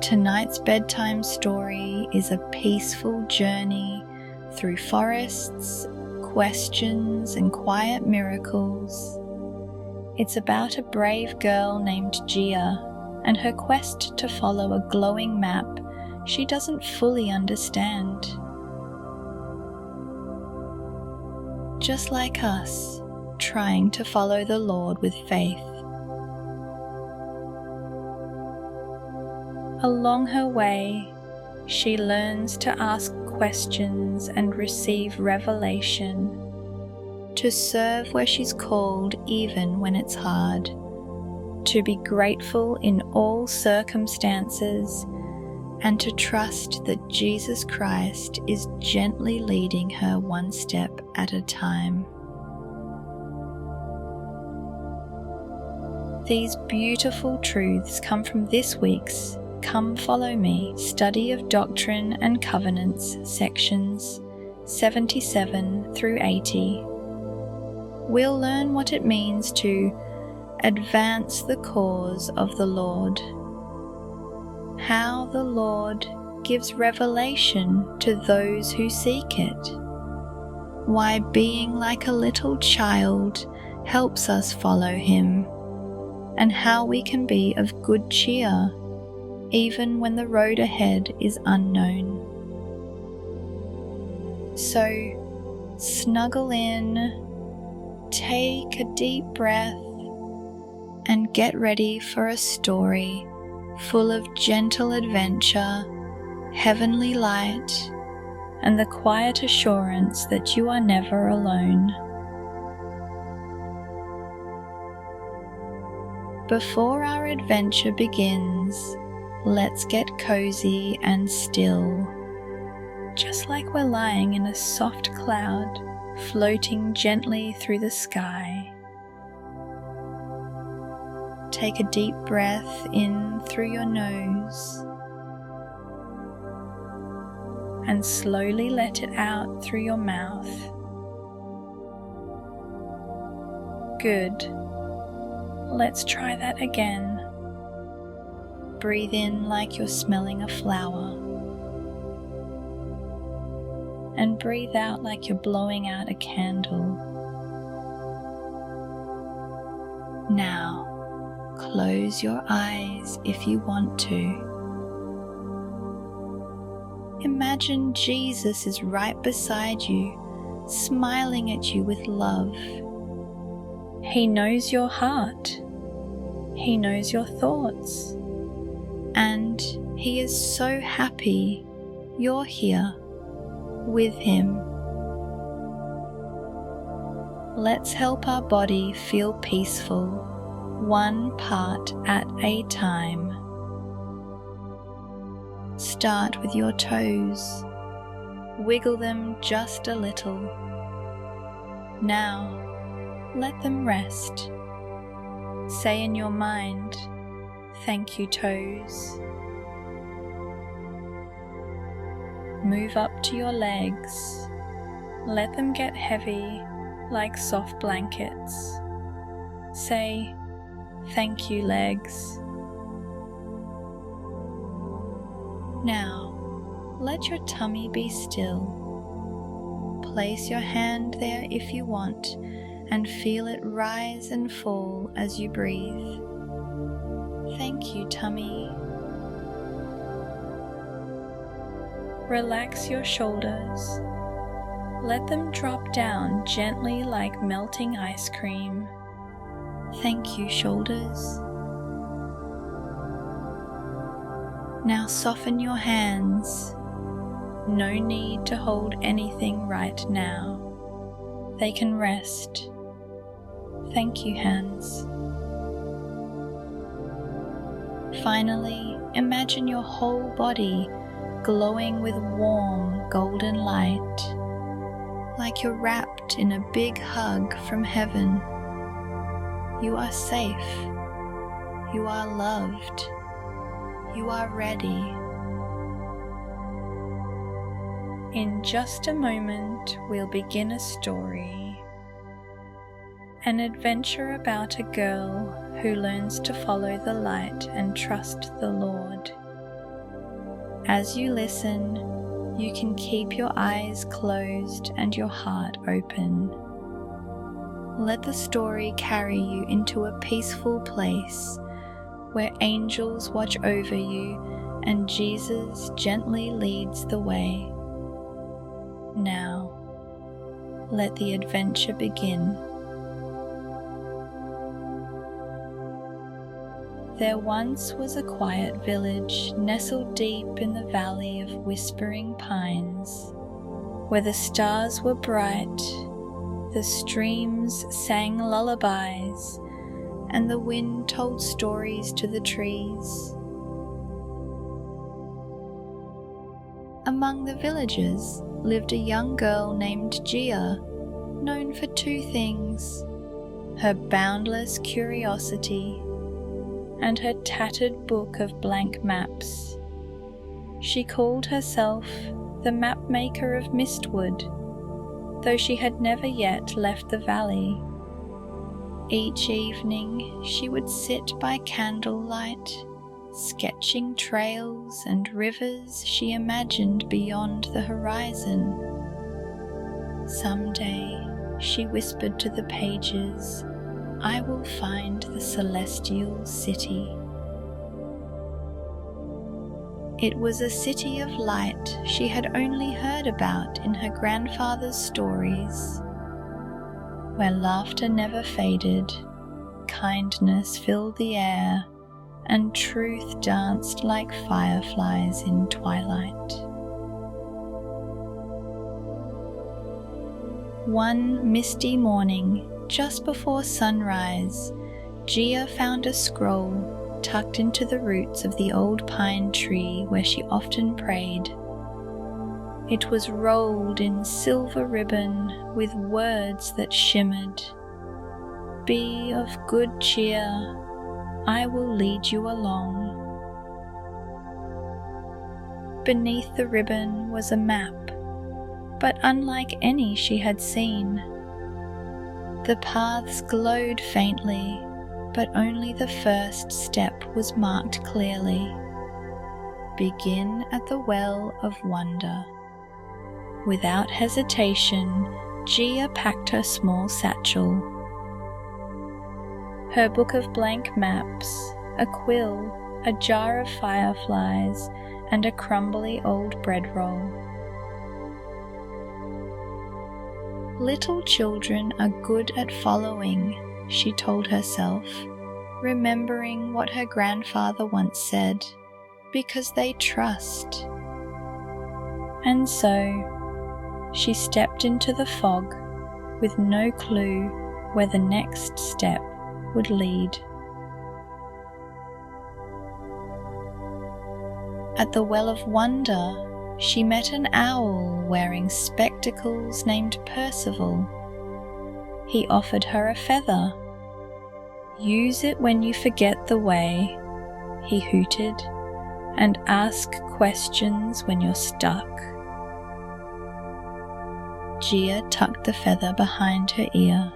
Tonight's bedtime story is a peaceful journey through forests, questions, and quiet miracles. It's about a brave girl named Gia and her quest to follow a glowing map she doesn't fully understand. Just like us, trying to follow the Lord with faith. Along her way, she learns to ask questions and receive revelation, to serve where she's called even when it's hard, to be grateful in all circumstances, and to trust that Jesus Christ is gently leading her one step at a time. These beautiful truths come from this week's Come Follow Me Study of Doctrine and Covenants sections 77 through 80. We'll learn what it means to advance the cause of the Lord, how the Lord gives revelation to those who seek it, why being like a little child helps us follow Him, and how we can be of good cheer even when the road ahead is unknown. So, snuggle in, take a deep breath, and get ready for a story full of gentle adventure, heavenly light, and the quiet assurance that you are never alone. Before our adventure begins, let's get cozy and still, just like we're lying in a soft cloud floating gently through the sky. Take a deep breath in through your nose and slowly let it out through your mouth. Good. Let's try that again. Breathe in like you're smelling a flower, and breathe out like you're blowing out a candle. Now, close your eyes if you want to. Imagine Jesus is right beside you, smiling at you with love. He knows your heart. He knows your thoughts. And He is so happy you're here with Him. Let's help our body feel peaceful, one part at a time. Start with your toes. Wiggle them just a little. Now, let them rest. Say in your mind, "Thank you, toes." Move up to your legs. Let them get heavy like soft blankets. Say, "Thank you, legs." Now, let your tummy be still. Place your hand there if you want, and feel it rise and fall as you breathe. Thank you, tummy. Relax your shoulders. Let them drop down gently like melting ice cream. Thank you, shoulders. Now soften your hands. No need to hold anything right now. They can rest. Thank you, hands. Finally, imagine your whole body glowing with warm golden light, like you're wrapped in a big hug from heaven. You are safe. You are loved. You are ready. In just a moment, we'll begin a story. An adventure about a girl who learns to follow the light and trust the Lord. As you listen, you can keep your eyes closed and your heart open. Let the story carry you into a peaceful place where angels watch over you and Jesus gently leads the way. Now, let the adventure begin. There once was a quiet village nestled deep in the valley of whispering pines, where the stars were bright, the streams sang lullabies, and the wind told stories to the trees. Among the villagers lived a young girl named Gia, known for two things: her boundless curiosity and her tattered book of blank maps. She called herself the Mapmaker of Mistwood, though she had never yet left the valley. Each evening she would sit by candlelight, sketching trails and rivers she imagined beyond the horizon. Someday, she whispered to the pages, I will find the celestial city. It was a city of light she had only heard about in her grandfather's stories, where laughter never faded, kindness filled the air, and truth danced like fireflies in twilight. One misty morning, just before sunrise, Gia found a scroll tucked into the roots of the old pine tree where she often prayed. It was rolled in silver ribbon with words that shimmered. Be of good cheer, I will lead you along. Beneath the ribbon was a map, but unlike any she had seen. The paths glowed faintly, but only the first step was marked clearly. Begin at the Well of Wonder. Without hesitation, Gia packed her small satchel. Her book of blank maps, a quill, a jar of fireflies, and a crumbly old bread roll. Little children are good at following, she told herself, remembering what her grandfather once said, because they trust. And so, she stepped into the fog with no clue where the next step would lead. At the Well of Wonder, she met an owl wearing spectacles named Percival. He offered her a feather. Use it when you forget the way, he hooted, and ask questions when you're stuck. Gia tucked the feather behind her ear.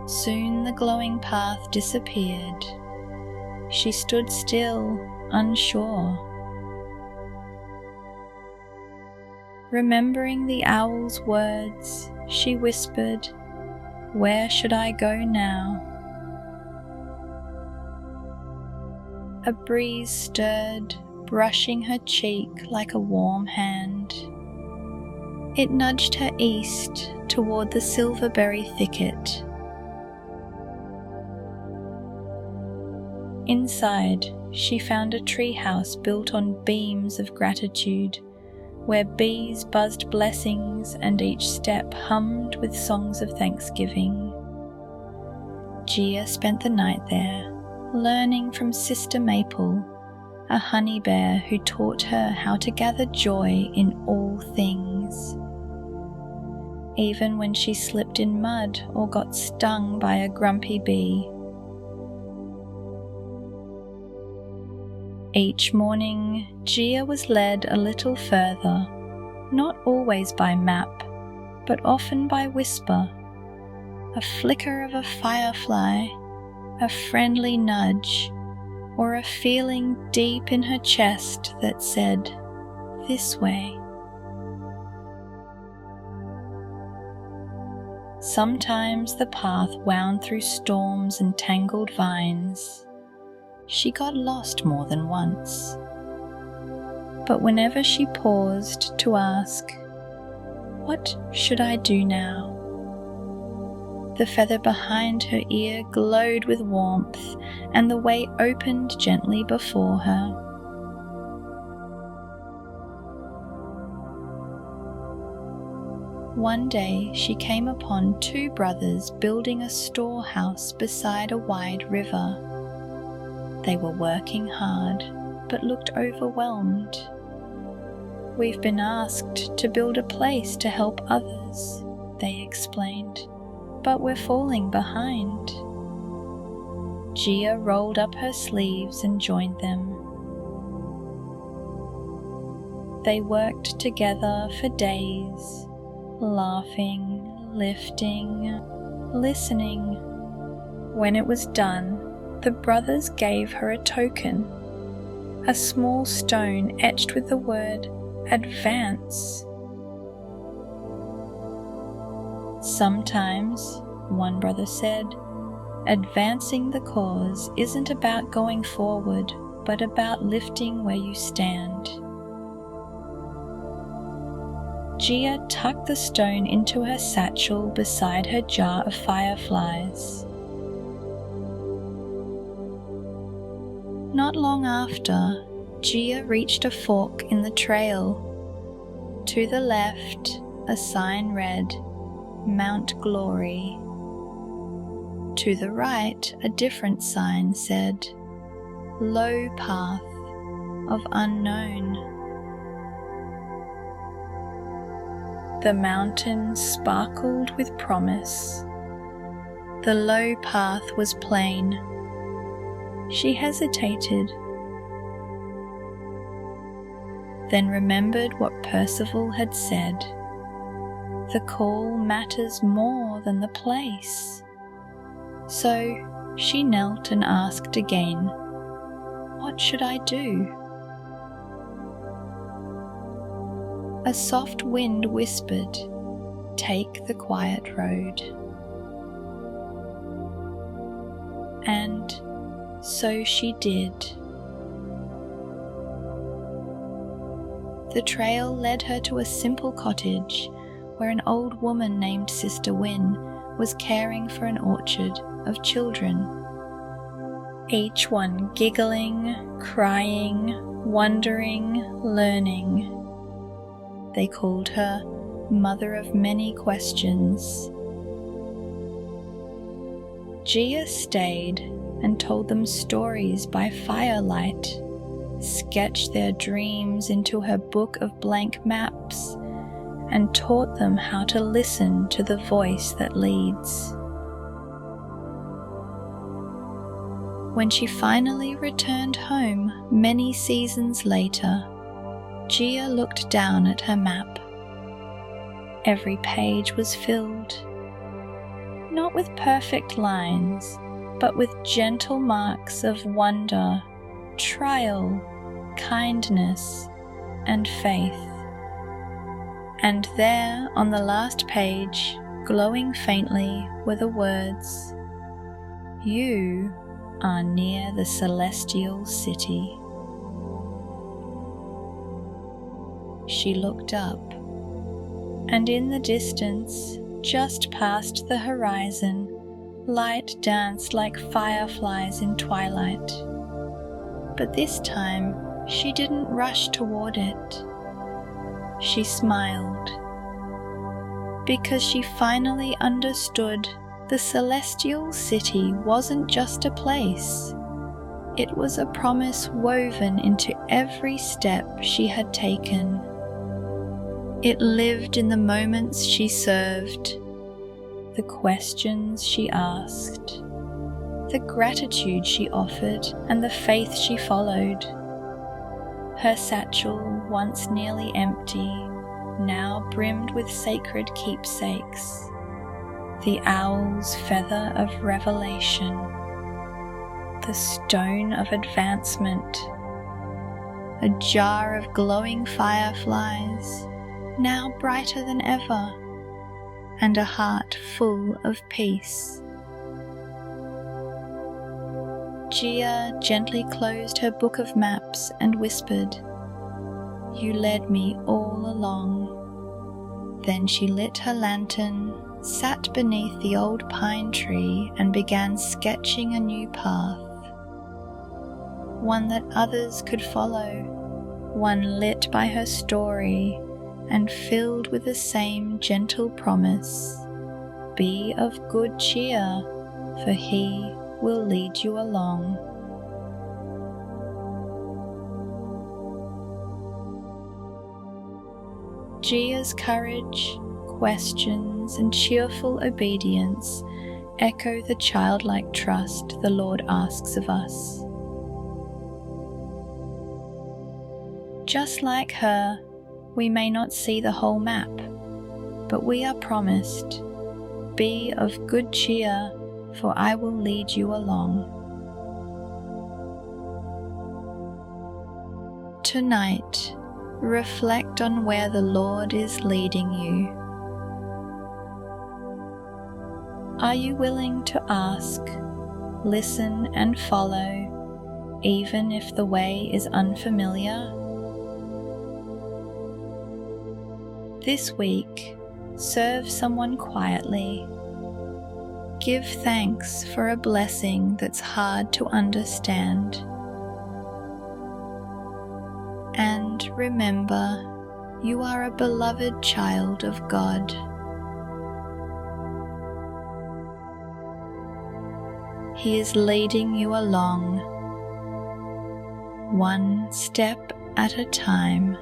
Soon the glowing path disappeared. She stood still, unsure. Remembering the owl's words, she whispered, "Where should I go now?" A breeze stirred, brushing her cheek like a warm hand. It nudged her east toward the silverberry thicket. Inside, she found a treehouse built on beams of gratitude, where bees buzzed blessings and each step hummed with songs of thanksgiving. Gia spent the night there, learning from Sister Maple, a honey bear who taught her how to gather joy in all things. Even when she slipped in mud or got stung by a grumpy bee. Each morning, Gia was led a little further, not always by map, but often by whisper, a flicker of a firefly, a friendly nudge, or a feeling deep in her chest that said, "This way." Sometimes the path wound through storms and tangled vines. She got lost more than once. But whenever she paused to ask, "What should I do now?" the feather behind her ear glowed with warmth, and the way opened gently before her. One day she came upon two brothers building a storehouse beside a wide river. They were working hard, but looked overwhelmed. "We've been asked to build a place to help others," they explained, "but we're falling behind." Gia rolled up her sleeves and joined them. They worked together for days, laughing, lifting, listening. When it was done, the brothers gave her a token, a small stone etched with the word "Advance." "Sometimes," one brother said, "advancing the cause isn't about going forward, but about lifting where you stand." Gia tucked the stone into her satchel beside her jar of fireflies. Not long after, Gia reached a fork in the trail. To the left, a sign read, "Mount Glory." To the right, a different sign said, "Low Path of Unknown." The mountain sparkled with promise. The low path was plain. She hesitated, then remembered what Percival had said. The call matters more than the place. So she knelt and asked again, "What should I do?" A soft wind whispered, "Take the quiet road." And so she did. The trail led her to a simple cottage where an old woman named Sister Wynne was caring for an orchard of children. Each one giggling, crying, wondering, learning. They called her Mother of Many Questions. Gia stayed and told them stories by firelight, sketched their dreams into her book of blank maps, and taught them how to listen to the voice that leads. When she finally returned home many seasons later, Gia looked down at her map. Every page was filled, not with perfect lines, but with gentle marks of wonder, trial, kindness, and faith. And there on the last page, glowing faintly, were the words, "You are near the celestial city." She looked up, and in the distance, just past the horizon, light danced like fireflies in twilight. But this time, she didn't rush toward it. She smiled, because she finally understood the celestial city wasn't just a place. It was a promise woven into every step she had taken. It lived in the moments she served, the questions she asked, the gratitude she offered, and the faith she followed. Her satchel, once nearly empty, now brimmed with sacred keepsakes, the owl's feather of revelation, the stone of advancement, a jar of glowing fireflies, now brighter than ever, and a heart full of peace. Gia gently closed her book of maps and whispered, "You led me all along." Then she lit her lantern, sat beneath the old pine tree, and began sketching a new path, one that others could follow, one lit by her story and filled with the same gentle promise, "Be of good cheer, for he will lead you along." Gia's courage, questions, and cheerful obedience echo the childlike trust the Lord asks of us. Just like her, we may not see the whole map, but we are promised, "Be of good cheer, for I will lead you along." Tonight, reflect on where the Lord is leading you. Are you willing to ask, listen, and follow, even if the way is unfamiliar? This week, serve someone quietly. Give thanks for a blessing that's hard to understand. And remember, you are a beloved child of God. He is leading you along, one step at a time.